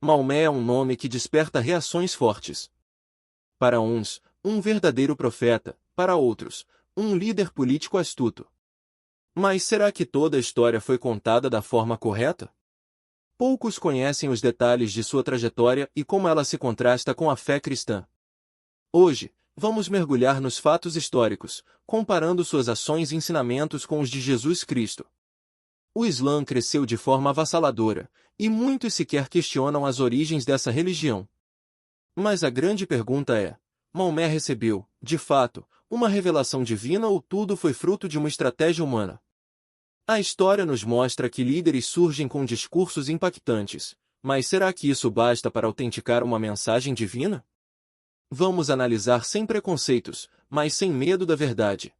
Maomé é um nome que desperta reações fortes. Para uns, um verdadeiro profeta, para outros, um líder político astuto. Mas será que toda a história foi contada da forma correta? Poucos conhecem os detalhes de sua trajetória e como ela se contrasta com a fé cristã. Hoje, vamos mergulhar nos fatos históricos, comparando suas ações e ensinamentos com os de Jesus Cristo. O Islã cresceu de forma avassaladora, e muitos sequer questionam as origens dessa religião. Mas a grande pergunta é: Maomé recebeu, de fato, uma revelação divina ou tudo foi fruto de uma estratégia humana? A história nos mostra que líderes surgem com discursos impactantes, mas será que isso basta para autenticar uma mensagem divina? Vamos analisar sem preconceitos, mas sem medo da verdade.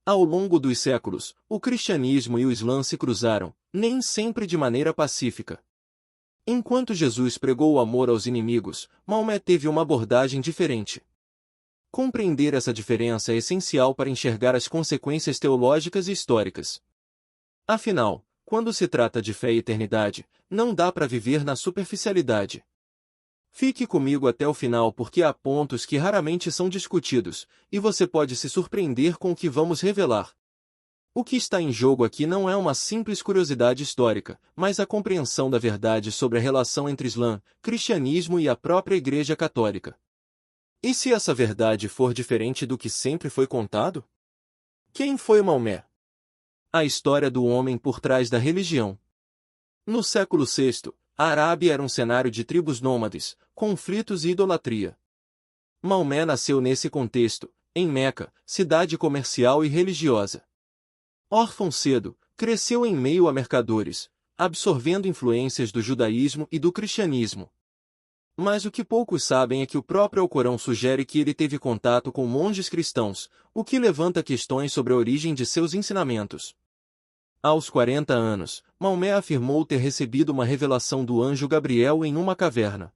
Ao longo dos séculos, o cristianismo e o Islã se cruzaram, nem sempre de maneira pacífica. Enquanto Jesus pregou o amor aos inimigos, Maomé teve uma abordagem diferente. Compreender essa diferença é essencial para enxergar as consequências teológicas e históricas. Afinal, quando se trata de fé e eternidade, não dá para viver na superficialidade. Fique comigo até o final porque há pontos que raramente são discutidos, e você pode se surpreender com o que vamos revelar. O que está em jogo aqui não é uma simples curiosidade histórica, mas a compreensão da verdade sobre a relação entre Islã, cristianismo e a própria Igreja Católica. E se essa verdade for diferente do que sempre foi contado? Quem foi Maomé? A história do homem por trás da religião. No século VI, a Arábia era um cenário de tribos nômades, conflitos e idolatria. Maomé nasceu nesse contexto, em Meca, cidade comercial e religiosa. Órfão cedo, cresceu em meio a mercadores, absorvendo influências do judaísmo e do cristianismo. Mas o que poucos sabem é que o próprio Alcorão sugere que ele teve contato com monges cristãos, o que levanta questões sobre a origem de seus ensinamentos. Aos 40 anos, Maomé afirmou ter recebido uma revelação do anjo Gabriel em uma caverna.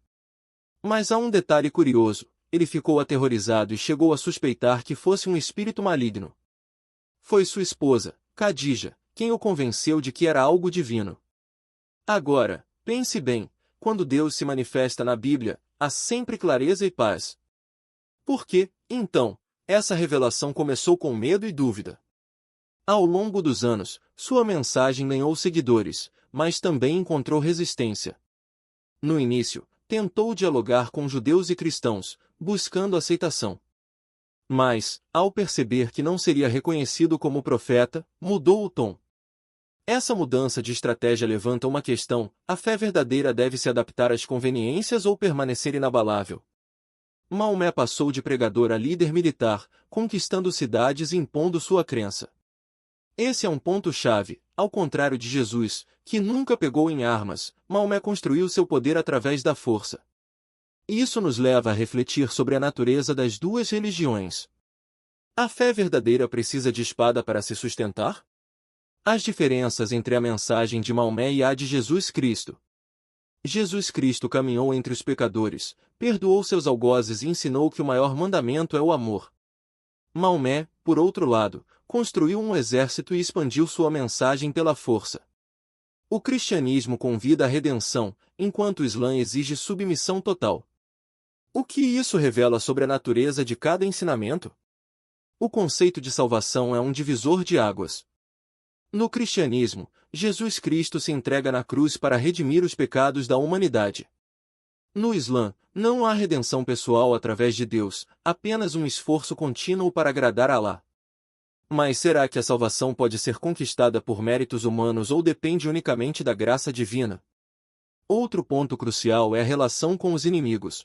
Mas há um detalhe curioso: ele ficou aterrorizado e chegou a suspeitar que fosse um espírito maligno. Foi sua esposa, Khadija, quem o convenceu de que era algo divino. Agora, pense bem, quando Deus se manifesta na Bíblia, há sempre clareza e paz. Por que, então, essa revelação começou com medo e dúvida? Ao longo dos anos, sua mensagem ganhou seguidores, mas também encontrou resistência. No início, tentou dialogar com judeus e cristãos, buscando aceitação. Mas, ao perceber que não seria reconhecido como profeta, mudou o tom. Essa mudança de estratégia levanta uma questão: a fé verdadeira deve se adaptar às conveniências ou permanecer inabalável? Maomé passou de pregador a líder militar, conquistando cidades e impondo sua crença. Esse é um ponto-chave. Ao contrário de Jesus, que nunca pegou em armas, Maomé construiu seu poder através da força. Isso nos leva a refletir sobre a natureza das duas religiões. A fé verdadeira precisa de espada para se sustentar? As diferenças entre a mensagem de Maomé e a de Jesus Cristo. Jesus Cristo caminhou entre os pecadores, perdoou seus algozes e ensinou que o maior mandamento é o amor. Maomé, por outro lado, construiu um exército e expandiu sua mensagem pela força. O cristianismo convida à redenção, enquanto o Islã exige submissão total. O que isso revela sobre a natureza de cada ensinamento? O conceito de salvação é um divisor de águas. No cristianismo, Jesus Cristo se entrega na cruz para redimir os pecados da humanidade. No Islã, não há redenção pessoal através de Deus, apenas um esforço contínuo para agradar a Alá. Mas será que a salvação pode ser conquistada por méritos humanos ou depende unicamente da graça divina? Outro ponto crucial é a relação com os inimigos.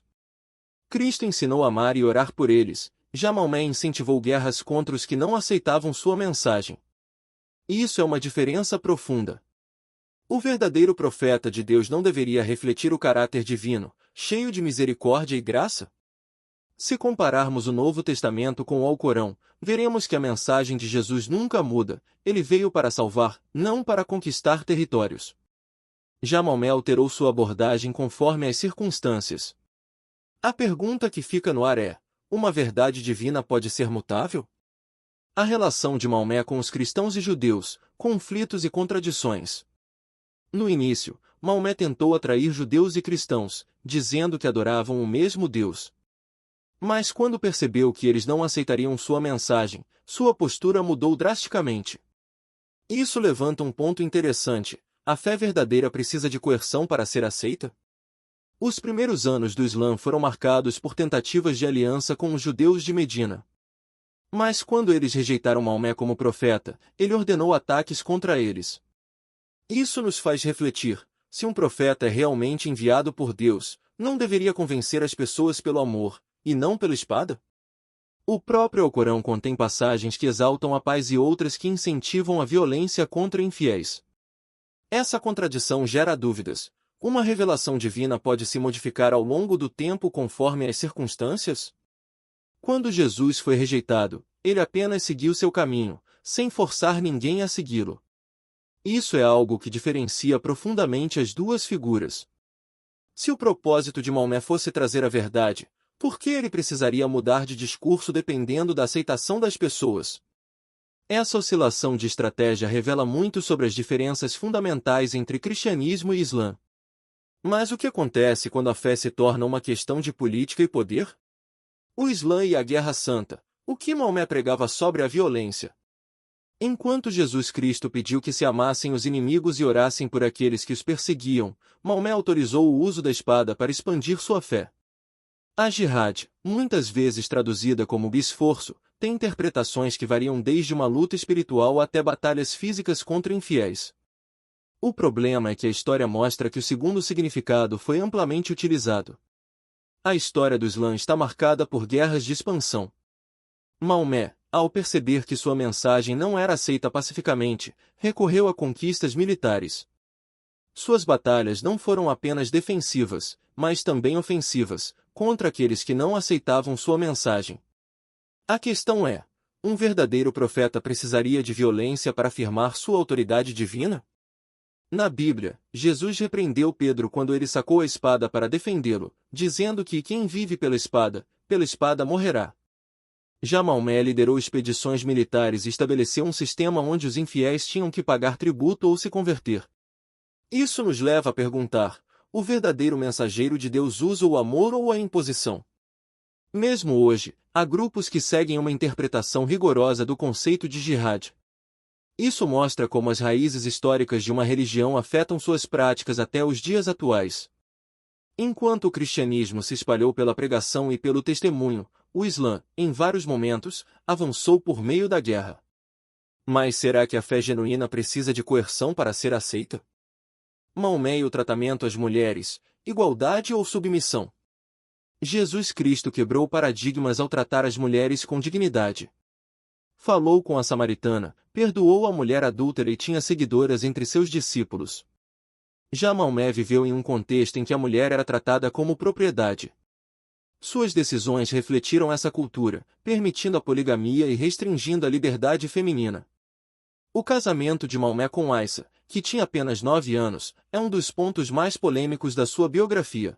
Cristo ensinou a amar e orar por eles, já Maomé incentivou guerras contra os que não aceitavam sua mensagem. Isso é uma diferença profunda. O verdadeiro profeta de Deus não deveria refletir o caráter divino, cheio de misericórdia e graça? Se compararmos o Novo Testamento com o Alcorão, veremos que a mensagem de Jesus nunca muda: ele veio para salvar, não para conquistar territórios. Já Maomé alterou sua abordagem conforme as circunstâncias. A pergunta que fica no ar é: uma verdade divina pode ser mutável? A relação de Maomé com os cristãos e judeus, conflitos e contradições. No início, Maomé tentou atrair judeus e cristãos, dizendo que adoravam o mesmo Deus. Mas quando percebeu que eles não aceitariam sua mensagem, sua postura mudou drasticamente. Isso levanta um ponto interessante: a fé verdadeira precisa de coerção para ser aceita? Os primeiros anos do Islã foram marcados por tentativas de aliança com os judeus de Medina. Mas quando eles rejeitaram Maomé como profeta, ele ordenou ataques contra eles. Isso nos faz refletir: se um profeta é realmente enviado por Deus, não deveria convencer as pessoas pelo amor, e não pela espada? O próprio Alcorão contém passagens que exaltam a paz e outras que incentivam a violência contra infiéis. Essa contradição gera dúvidas. Uma revelação divina pode se modificar ao longo do tempo conforme as circunstâncias? Quando Jesus foi rejeitado, ele apenas seguiu seu caminho, sem forçar ninguém a segui-lo. Isso é algo que diferencia profundamente as duas figuras. Se o propósito de Maomé fosse trazer a verdade, por que ele precisaria mudar de discurso dependendo da aceitação das pessoas? Essa oscilação de estratégia revela muito sobre as diferenças fundamentais entre cristianismo e Islã. Mas o que acontece quando a fé se torna uma questão de política e poder? O Islã e a Guerra Santa. O que Maomé pregava sobre a violência? Enquanto Jesus Cristo pediu que se amassem os inimigos e orassem por aqueles que os perseguiam, Maomé autorizou o uso da espada para expandir sua fé. A jihad, muitas vezes traduzida como esforço, tem interpretações que variam desde uma luta espiritual até batalhas físicas contra infiéis. O problema é que a história mostra que o segundo significado foi amplamente utilizado. A história do Islã está marcada por guerras de expansão. Maomé, ao perceber que sua mensagem não era aceita pacificamente, recorreu a conquistas militares. Suas batalhas não foram apenas defensivas, mas também ofensivas, contra aqueles que não aceitavam sua mensagem. A questão é: um verdadeiro profeta precisaria de violência para afirmar sua autoridade divina? Na Bíblia, Jesus repreendeu Pedro quando ele sacou a espada para defendê-lo, dizendo que quem vive pela espada morrerá. Já Maomé liderou expedições militares e estabeleceu um sistema onde os infiéis tinham que pagar tributo ou se converter. Isso nos leva a perguntar: o verdadeiro mensageiro de Deus usa o amor ou a imposição? Mesmo hoje, há grupos que seguem uma interpretação rigorosa do conceito de jihad. Isso mostra como as raízes históricas de uma religião afetam suas práticas até os dias atuais. Enquanto o cristianismo se espalhou pela pregação e pelo testemunho, o Islã, em vários momentos, avançou por meio da guerra. Mas será que a fé genuína precisa de coerção para ser aceita? Maomé e o tratamento às mulheres, igualdade ou submissão? Jesus Cristo quebrou paradigmas ao tratar as mulheres com dignidade. Falou com a samaritana, perdoou a mulher adúltera e tinha seguidoras entre seus discípulos. Já Maomé viveu em um contexto em que a mulher era tratada como propriedade. Suas decisões refletiram essa cultura, permitindo a poligamia e restringindo a liberdade feminina. O casamento de Maomé com Aissa, que tinha apenas 9 anos, é um dos pontos mais polêmicos da sua biografia.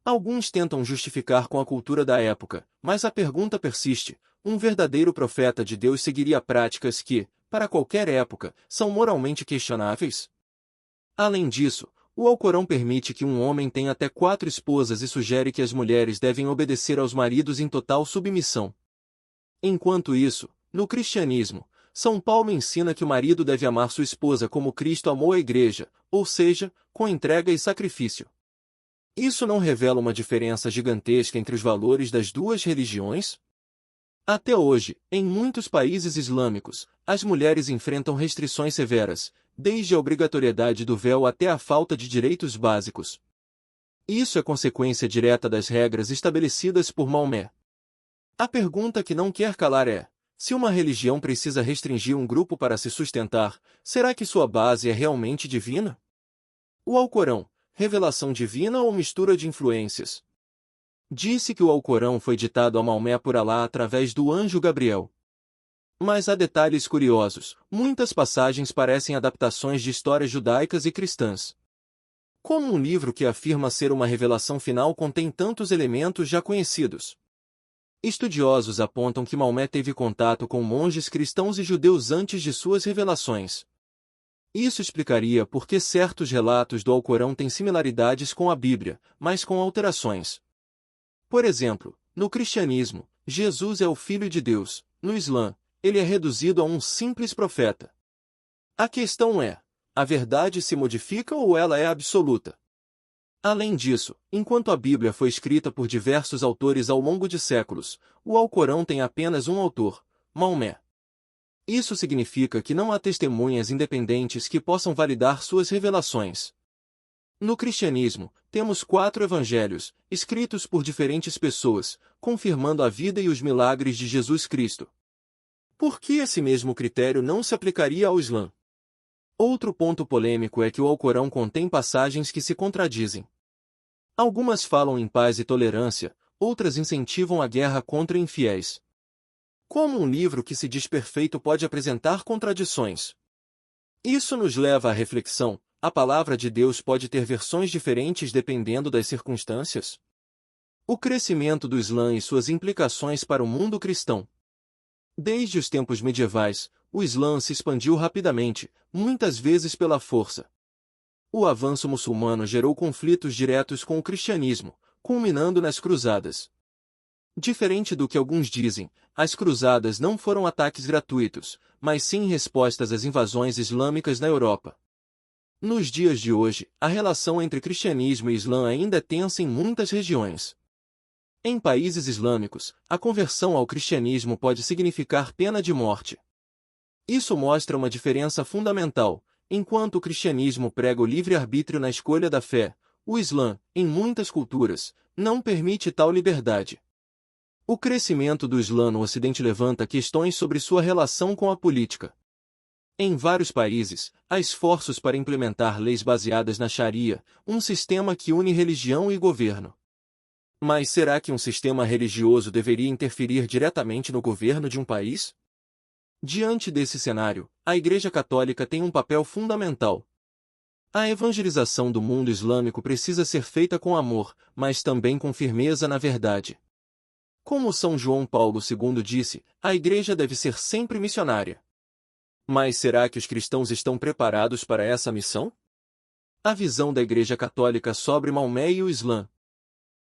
Alguns tentam justificar com a cultura da época, mas a pergunta persiste: um verdadeiro profeta de Deus seguiria práticas que, para qualquer época, são moralmente questionáveis? Além disso, o Alcorão permite que um homem tenha até 4 esposas e sugere que as mulheres devem obedecer aos maridos em total submissão. Enquanto isso, no cristianismo, São Paulo ensina que o marido deve amar sua esposa como Cristo amou a igreja, ou seja, com entrega e sacrifício. Isso não revela uma diferença gigantesca entre os valores das duas religiões? Até hoje, em muitos países islâmicos, as mulheres enfrentam restrições severas, desde a obrigatoriedade do véu até a falta de direitos básicos. Isso é consequência direta das regras estabelecidas por Maomé. A pergunta que não quer calar é: se uma religião precisa restringir um grupo para se sustentar, será que sua base é realmente divina? O Alcorão, revelação divina ou mistura de influências? Disse que o Alcorão foi ditado a Maomé por Alá através do anjo Gabriel. Mas há detalhes curiosos: muitas passagens parecem adaptações de histórias judaicas e cristãs. Como um livro que afirma ser uma revelação final contém tantos elementos já conhecidos? Estudiosos apontam que Maomé teve contato com monges cristãos e judeus antes de suas revelações. Isso explicaria por que certos relatos do Alcorão têm similaridades com a Bíblia, mas com alterações. Por exemplo, no cristianismo, Jesus é o Filho de Deus; no Islã, ele é reduzido a um simples profeta. A questão é: a verdade se modifica ou ela é absoluta? Além disso, enquanto a Bíblia foi escrita por diversos autores ao longo de séculos, o Alcorão tem apenas um autor, Maomé. Isso significa que não há testemunhas independentes que possam validar suas revelações. No cristianismo, temos 4 evangelhos, escritos por diferentes pessoas, confirmando a vida e os milagres de Jesus Cristo. Por que esse mesmo critério não se aplicaria ao Islã? Outro ponto polêmico é que o Alcorão contém passagens que se contradizem. Algumas falam em paz e tolerância, outras incentivam a guerra contra infiéis. Como um livro que se diz perfeito pode apresentar contradições? Isso nos leva à reflexão: a palavra de Deus pode ter versões diferentes dependendo das circunstâncias? O crescimento do Islã e suas implicações para o mundo cristão. Desde os tempos medievais, o Islã se expandiu rapidamente, muitas vezes pela força. O avanço muçulmano gerou conflitos diretos com o cristianismo, culminando nas cruzadas. Diferente do que alguns dizem, as cruzadas não foram ataques gratuitos, mas sim respostas às invasões islâmicas na Europa. Nos dias de hoje, a relação entre cristianismo e Islã ainda é tensa em muitas regiões. Em países islâmicos, a conversão ao cristianismo pode significar pena de morte. Isso mostra uma diferença fundamental. Enquanto o cristianismo prega o livre-arbítrio na escolha da fé, o Islã, em muitas culturas, não permite tal liberdade. O crescimento do Islã no Ocidente levanta questões sobre sua relação com a política. Em vários países, há esforços para implementar leis baseadas na Sharia, um sistema que une religião e governo. Mas será que um sistema religioso deveria interferir diretamente no governo de um país? Diante desse cenário, a Igreja Católica tem um papel fundamental. A evangelização do mundo islâmico precisa ser feita com amor, mas também com firmeza na verdade. Como São João Paulo II disse, a Igreja deve ser sempre missionária. Mas será que os cristãos estão preparados para essa missão? A visão da Igreja Católica sobre Maomé e o Islã.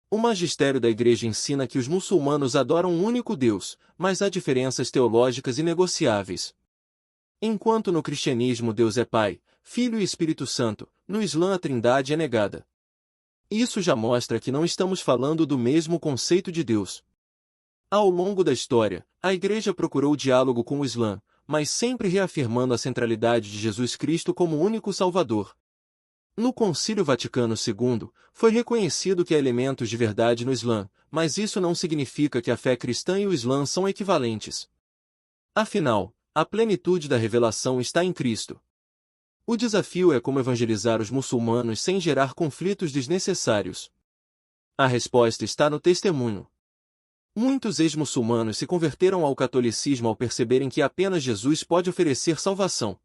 O magistério da Igreja ensina que os muçulmanos adoram um único Deus, mas há diferenças teológicas inegociáveis. Enquanto no cristianismo Deus é Pai, Filho e Espírito Santo, no Islã a Trindade é negada. Isso já mostra que não estamos falando do mesmo conceito de Deus. Ao longo da história, a Igreja procurou diálogo com o Islã, mas sempre reafirmando a centralidade de Jesus Cristo como único Salvador. No Concílio Vaticano II, foi reconhecido que há elementos de verdade no Islã, mas isso não significa que a fé cristã e o Islã são equivalentes. Afinal, a plenitude da revelação está em Cristo. O desafio é como evangelizar os muçulmanos sem gerar conflitos desnecessários. A resposta está no testemunho. Muitos ex-muçulmanos se converteram ao catolicismo ao perceberem que apenas Jesus pode oferecer salvação.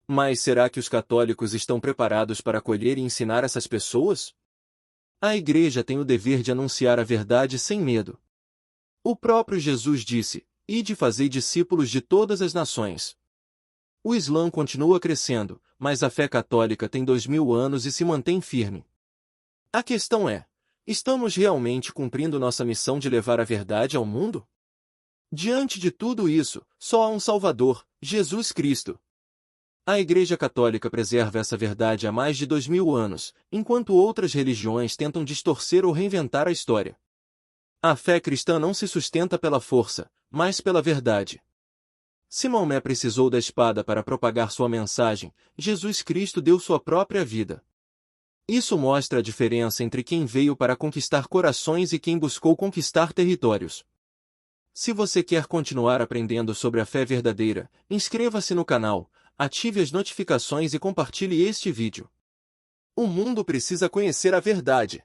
Mas será que os católicos estão preparados para acolher e ensinar essas pessoas? A Igreja tem o dever de anunciar a verdade sem medo. O próprio Jesus disse: "Ide e fazei discípulos de todas as nações." O Islã continua crescendo, mas a fé católica tem 2000 anos e se mantém firme. A questão é: estamos realmente cumprindo nossa missão de levar a verdade ao mundo? Diante de tudo isso, só há um Salvador, Jesus Cristo. A Igreja Católica preserva essa verdade há mais de 2000 anos, enquanto outras religiões tentam distorcer ou reinventar a história. A fé cristã não se sustenta pela força, mas pela verdade. Se Maomé precisou da espada para propagar sua mensagem, Jesus Cristo deu sua própria vida. Isso mostra a diferença entre quem veio para conquistar corações e quem buscou conquistar territórios. Se você quer continuar aprendendo sobre a fé verdadeira, inscreva-se no canal, ative as notificações e compartilhe este vídeo. O mundo precisa conhecer a verdade.